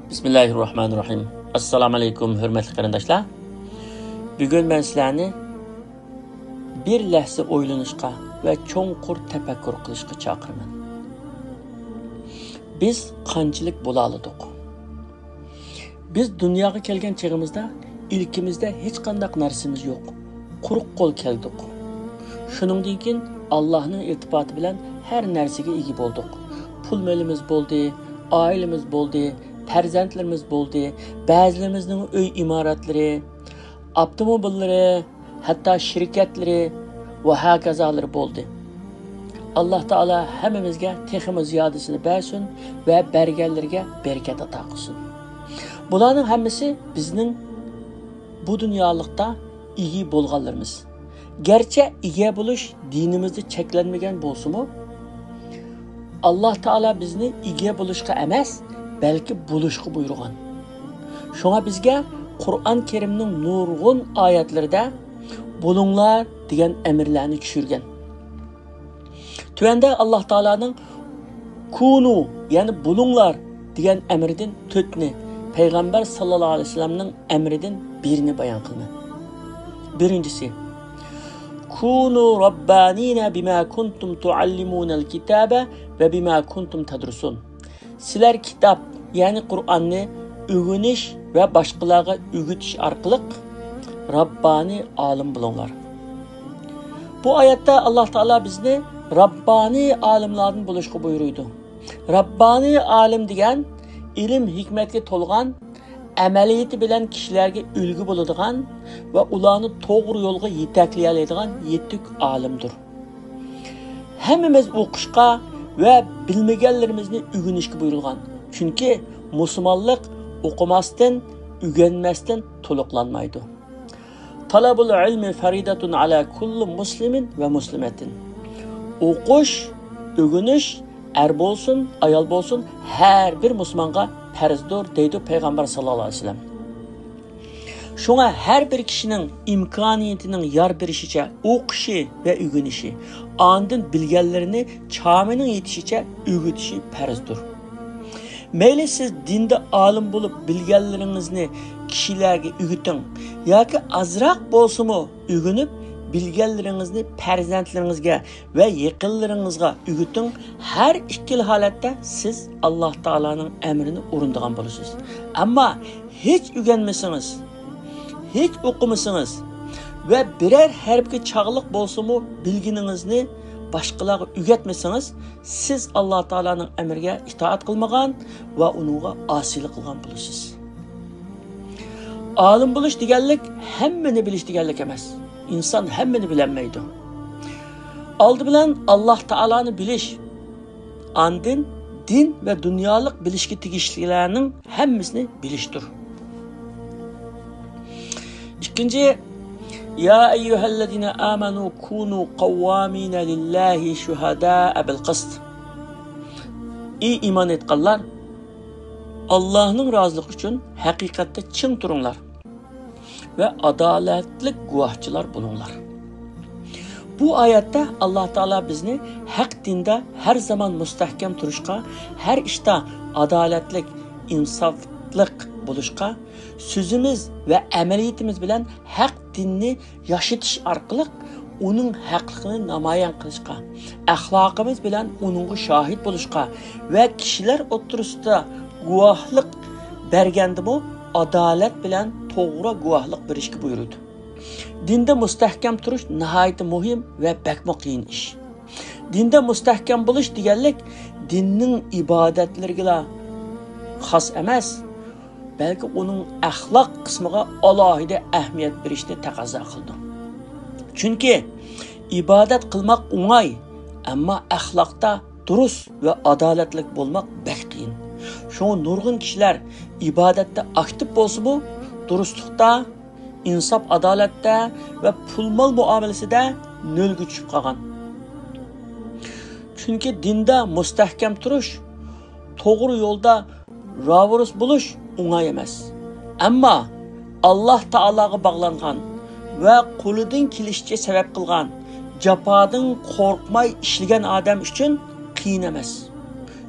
Bismillahirrahmanirrahim. Assalamu alaykum, hürmetli qarindoshlar. Bugun men sizlarni bir lahza o'ylanishga va cho'nqur tafakkur qilishga chaqiraman. Biz qanchalik bo'la oldik? Biz dunyoga kelgan chig'imizda ilkimizda hech qanday narsamiz yo'q. Quruq qo'l keldik. Shuningdan keyin Allohning iltifoti bilan har narsaga ega bo'ldik. Pul molimiz bo'ldi, oilamiz bo'ldi, farzandlarimiz bo'ldi, ba'zilarimizning uy imoratlari, avtomobillari, hatto shirkatlari va hokazolar bo'ldi. Alloh taolo hammamizga texmi ziyodasini bersin va berganlarga barakat ato qilsin. Bularning hammasi bizning bu dunyolikda ega bo'lganlarimiz. Gerçi ega bo'lish dinimizda cheklanmagan bo'lsa-mu, Alloh taolo bizni ega bo'lishga emas, balki buluşqı buyurgan. Şuna bizge Kur'an-ı Kerim'nin nurgun ayetlerinde bulunlar degan emirlerini düşürgen. Tüvende Allah Teala'nın kunu yani bulunlar degan emridin tötni Peygamber sallallahu aleyhi ve sellem'nin emridin birini bayan kılma. Birincisi kunu rabbanina bima kuntum tuallimunal kitabe ve bima kuntum tadrusun. Sizler kitap yani Kur'an'ı öğüniş ve başkalarına öğütüş arkalık Rabbani alim bulunlar. Bu ayette Allah Teala bizni Rabbani alimlerden buluşku buyuruydu. Rabbani alim degan ilim hikmetke tolgan, ameliyeti bilen kişilerge ülgü bulunduğun ve ulanı doğru yolga yetekleyelediğin yetik alimdir. Hemimiz okuşka ve bilmegenlerimizni ügünüşki buyurulgan. Çünkü Müslümanlık okumasdan, ügenmezden toluklanmaydı. Talabul ilmi faridatun ala kullu muslimin ve muslimetin. Okuş, ügünüş, er bolsun, ayal bolsun, her bir Müslümana farzdır deydi Peygamber sallallahu aleyhi ve sellem. Şuna her bir kişinin imkaniyetinin yar berişiçe okuşu ve ügünüşü, andın bilgilerini çağımının yetişiçe ügütüşü farzdır. Meyli siz dinde alim bulup bilgilerinizni kişilerge ügütün, ya ki azrak bolsumu ügünüp bilgilerinizni farzandlaringizga ve yakınlarınızga ügütün, her ikili halette siz Allah Teala'nın emrini orunduğun bulursunuz. Ama hiç ügenmesiniz, hiç okumasanız ve birer herbi çağlık bolsumu bilginizni başkalarına ügetmeseniz siz Allah Teala'nın emrine itaat kılmagan ve onunla asilik kılgan bulursunuz. Alim buluş deganlik hemmeni biliş deganlik emas. İnsan hemmeni bilenmeydi. Aldı bilen Allah Teala'nı biliş, andın, din ve dünyalık bilişki tigişlilerinin hemmisini biliştir. İkinci, ya eyyühellezine amenu kunu kavvamine lillahi şuhada'a bil qist. İyi iman etkanlar, Allah'ın razılık için hakikatte çın durunlar ve adaletlik guahçılar bulunlar. Bu ayette Allah Teala bizni hak dinde her zaman müstahkem turuşka, her işte adaletlik, insaflık buluşka, sözümüz ve ameliyetimiz bilen hak dinini yaşatış arkalık onun haklılığını namayan kılışka, ahlakımız bilen onun şahit buluşka ve kişiler oturusunda guahlık bergendi bu adalet bilen doğru guahlık berişki buyuruydu. Dinde müstahkem turuş nihayet muhim ve bekme qiyin iş. Dinde müstahkem buluş deganlik dinning ibadetlerine xas emas, belki onun ahlak kısmına alohida ahmiyet berishni taqozo qildi. Çünkü ibadet kılmak o'ng'ay, ama ahlakta durust ve adaletlik bo'lmak bek qiyin. Şoň nurgun kişiler ibadette aktif bolsa bu, durustlukta, insaf adaletde ve pulmal muamelesinde nölgü düşüp kalgan. Çünkü dinde müstahkem turuş, doğru yolda ravurus buluş o'ng'ay emas. Ama Allah Teala'ga bağlangan ve kuludun kilişçe sebep kılgan, japadın korkmay işligen adam için qiyin emas.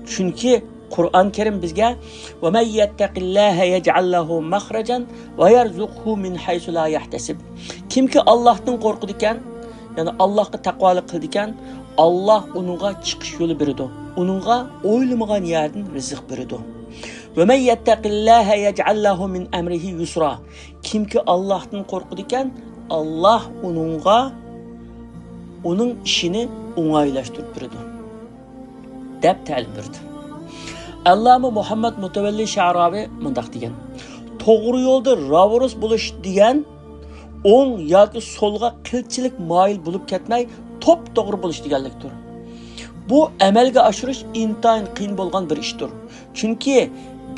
Çünkü Qur'on Karim bizga "Va may yattaqillaha yaj'al lahu makhrajan va yarzuqhu min haythu la yahtasib." Kimki Allohdan qo'rqidi ekan, ya'ni Allohga taqvolik qildi ekan, Alloh uningga chiqish yo'li beradi. Uningga o'ylamagan yerdan rizq beradi. "Va may yattaqillaha yaj'al lahu min amrihi yusra." Kimki Allohdan qo'rqidi ekan, Alloh uning ishini o'ng'aylashtirib beradi. deb ta'lim berdi. Allama Muhammad Mutavalli Sha'ravi mundaq degan: "To'g'ri yo'lda ravorus bo'lish degan o'ng yoki so'lga qilchilik moyil bo'lib ketmay, to'g'ri bo'lish deganlikdir. Bu amalga oshirish intayin qiyin bo'lgan bir ishdir. Chunki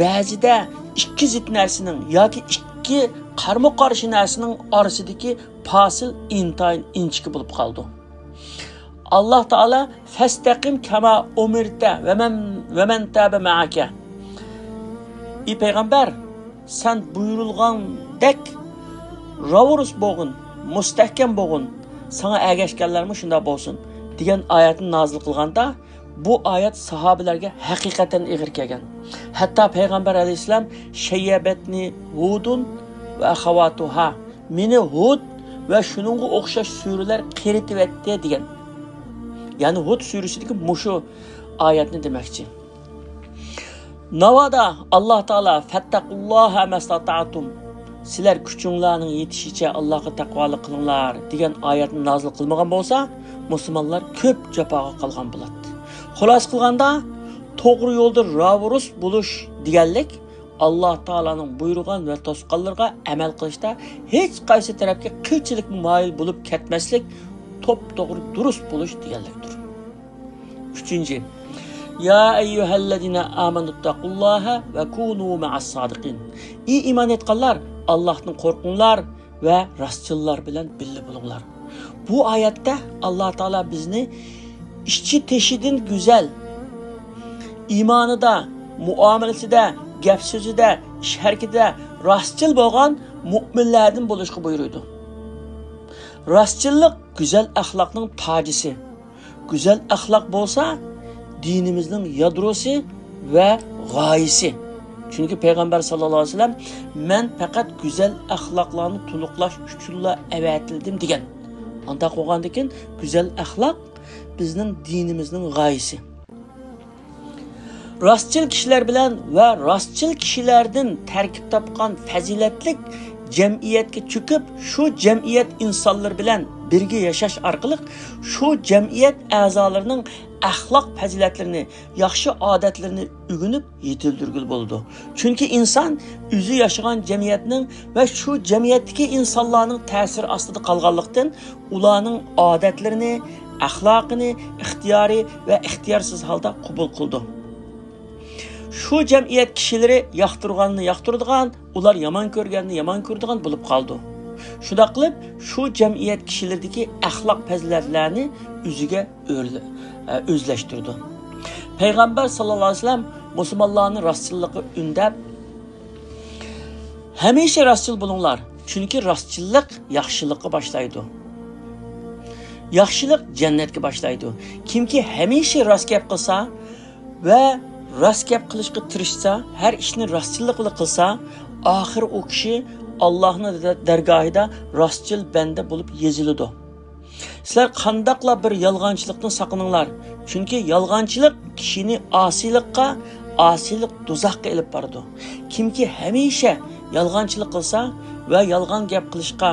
ba'zida ikki zid narsaning yoki ikki qarama-qarshi narsaning orasidagi fasil intayin inchiki bo'lib qoldi. Allah Taala fastaqim kama umirta ve men tabe ma'aka. Ey payg'ambar, sen buyurilgandek ravorus bo'lgin, mustahkam bo'lgin, sana ergashganlarmi shunda bo'lsin degan oyatni nozil qilganda, bu oyat sahobalarga haqiqatan ig'ir kelgan. Hatto payg'ambar alayhisalom shayyabatni Hudun va akhawatuha, meni Hud va shuningga o'xshash suralar qiritivetdi degan. Yani Hud suresidagi mushu oyatni demoqchi. Navoda Alloh taolo fattaqulloha mastata'tum, sizlar kuchinglarning yetishicha Allohga taqvolik qilinglar degan oyatni nozil qilmagan bo'lsa, musulmonlar ko'p jafoga qolgan bo'ladi. Xulos qilganda, to'g'ri yo'lda ravorus bo'lish deganlik Alloh taolaning buyurgan va to'sqanlarga amal qilishda hech qaysi tarafga qilchilik moyil bo'lib ketmaslik, to'g'ri durust bo'lish deganlikdir. 3. Ya eyyuhellezine amenuttaqullaha ve kunu ma'as sadiqin. Ey iman etganlar, Allohdan qo'rqinglar va rostchilar bilan birga bo'linglar. Bu oyatda Alloh taolo bizni ishchi teshidan go'zal, iymonida, muomalasida, gap so'zida, ish harakatida rostchil bo'lgan mu'minlardan bo'lishga buyurdi. Rostchilik güzel axloqning tacisi. Güzel axloq bo'lsa, dinimizning yadrosi ve g'oyasi. Çünkü Peygamber sallallohu alayhi vasallam men faqat güzel axloqlarni to'liqlash uchunla avatildim degan. Anda qo'ygandan güzel axloq bizning dinimizning g'oyasi. Rostchil kishilar bilan va rostchil kishilardan tarkib topgan fazilatlik jamiyatga cho'kib, shu jamiyat insonlar bilan birga yashash orqali shu jamiyat a'zolarining axloq fazilatlarini, yaxshi odatlarini o'rganib yetildirgil bo'ldi. Chunki inson o'zi yashagan jamiyatning va shu jamiyatdagi insonlarning ta'siri ostida qolganlikdan ularning odatlarini, axloqini ixtiyoriy va ixtiyorsiz holda qabul qildi. Şu cemiyet kişileri yoqtirganni yoqtiradigan, ular yomon ko'rganni yomon ko'radigan bo'lib qoldi. Shunda qilib, shu jamiyet kishilaridagi axloq fazilatlarni o'ziga o'zlashtirdi. Payg'ambar sallallohu alayhi vasallam musulmonlarning rostchilligiga undab, hamisha rostchil bo'linglar, chunki rostchillik yaxshilikka boshlaydi. Yaxshilik jannatga boshlaydi. Kimki hamisha rost gap qilsa va rost gap qilishga tirishsa, har ishni rostchilik bilan qilsa, oxir u kishi Allohning dargohida rostchil banda bo'lib yeziladi. Sizlar qandaqla bir yolg'onchilikdan saqlaninglar, chunki yolg'onchilik kishini osiylik do'zaxga olib boradi. Kimki hamisha yolg'onchilik qilsa va yolg'on gap qilishga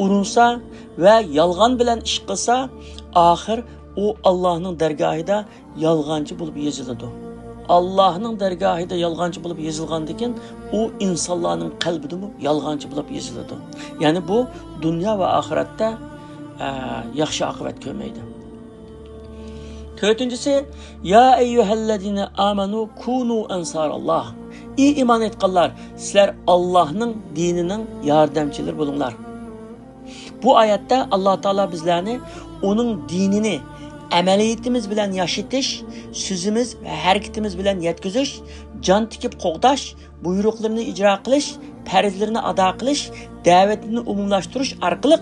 urinsa va yolg'on bilan ish qilsa, oxir u Allohning dargohida yolg'onchi bo'lib yeziladi. Allah'ın dergahida yalgancı bulup yazılgandikin, o insanların kalbide mi yalgancı bulup yazıldı. Yani bu dünya ve ahirette yaxşı akıbet görmeydi. 4. Ya eyyühellezine amenu kunu ensarallah. İyi iman etkanlar, sizler Allah'ın dininin yardımcıları bulunlar. Bu ayette Allah Teala bizlerini onun dinini amaliyatimiz bilan yaşitish, sözümüz ve hareketimiz bilan yetkizish, can tikib qo'g'dash, buyruqlarini ijro qilish, farzlarini ado qilish, da'vatini umumlashtirish orqali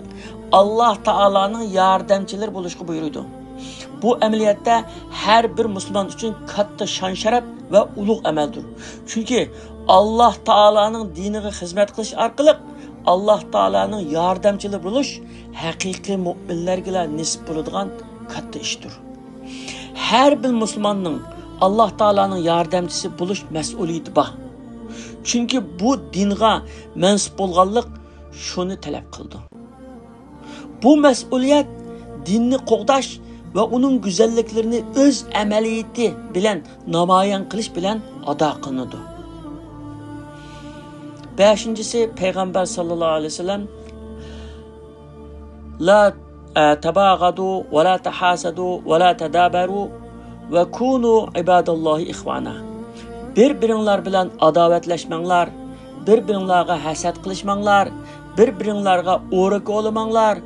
Alloh taolaning yordamchilari bo'lishga buyurdi. Bu amaliyotda har bir musulmon uchun katta shon sharaf va ulug' amaldir. Chunki Alloh taolaning diniga xizmat qilish orqali Alloh taolaning yordamchisi bo'lish haqiqiy mu'minlarga nisb bo'ladigan katta ishdir. Har bir musulmonning Alloh taolaning yordamchisi bo'lish mas'uliyati bor. Chunki bu dinga mansub bo'lganlik shuni talab qildi. Bu mas'uliyat dinni qo'g'dash va uning go'zalliklarini o'z amaliyati bilan namoyon qilish bilan ado qilinadi. 5-si Payg'ambar sallallohu alayhi vasallam la tabaghadu va la tahasadu va la tadabaru va kunu ibadallohi ikhwana. Bir-biringlar bilan adovatlashmanglar, bir-biringlarga hasad qilishmanglar, bir-biringlarga o'rik olamanglar,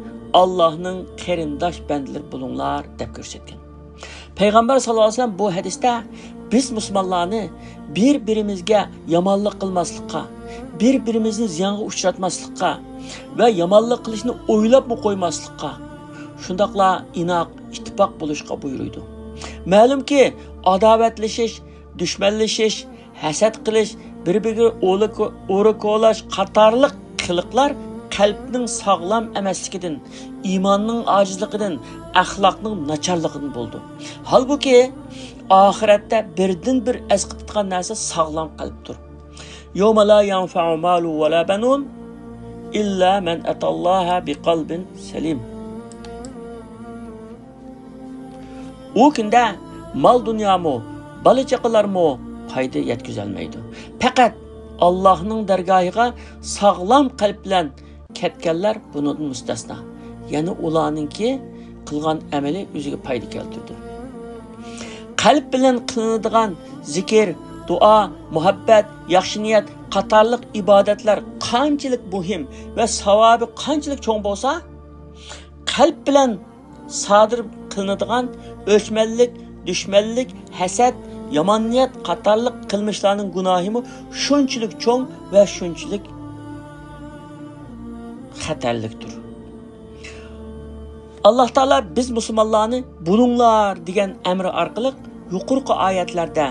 Allohning qarindosh bandalari bo'linglar deb ko'rsatgan. Payg'ambar sallallohu alayhi vasallam bu hadisda biz musulmonlarni bir-birimizga yomonlik qilmaslikka, bir-birimizni ziyonga uchratmaslikka va yomonlik qilishni o'ylab qo'ymaslikka, shundaqla inoq, ittifoq bo'lishga buyurdi. Ma'lumki, adovatlashish, dushmanlashish, hasad qilish, bir-biriga o'rik olash qatorliq qiliqlar qalbning sog'lom emasligidan, iymonning ojizligidan, axloqning nacharligidan bo'ldi. Halbuki oxiratda birdan bir asqitgan narsa sog'lom qalbdir. Yawma la yanfa'u malu va la banun illa man atalloha biqalbin salim. U kunda mol dunyomu, bola chaqalarmu foyda yetkazolmaydi. Faqat Allohning dargohiga sog'lom qalb bilan ketganlar bundan mustasno. Ya'ni ularningki qilgan amali o'ziga foyda keltirdi. Qalb bilan qilinadigan zikr, duo, muhabbat, yaxshi niyat qatorliq ibodatlar qanchalik muhim va savobi qanchalik cho'ng bo'lsa, qalb bilan sodir qilinadigan o'chmanlik, dushmanlik, hasad, yomon niyat qatorliq qilmishlarning gunohimi shunchalik cho'ng va shunchalik xatarlikdir. Alloh taolo biz musulmonlarni bulunglar degan amri orqali yuqorqi oyatlarda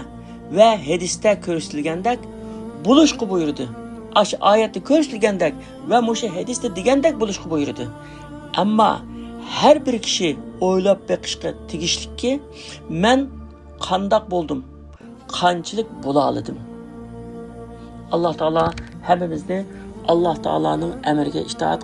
va hadisda ko'rsatilgandek bulishga buyurdi. Ash oyatda ko'rsatilgandek va musha hadisda degandek bulishga buyurdi. Ammo har bir kishi o'ylab beqishga tegishlikki, men qandoq bo'ldim, qanchalik bo'la oldim. Alloh taolo hammamizni Alloh taolaning amriga itoat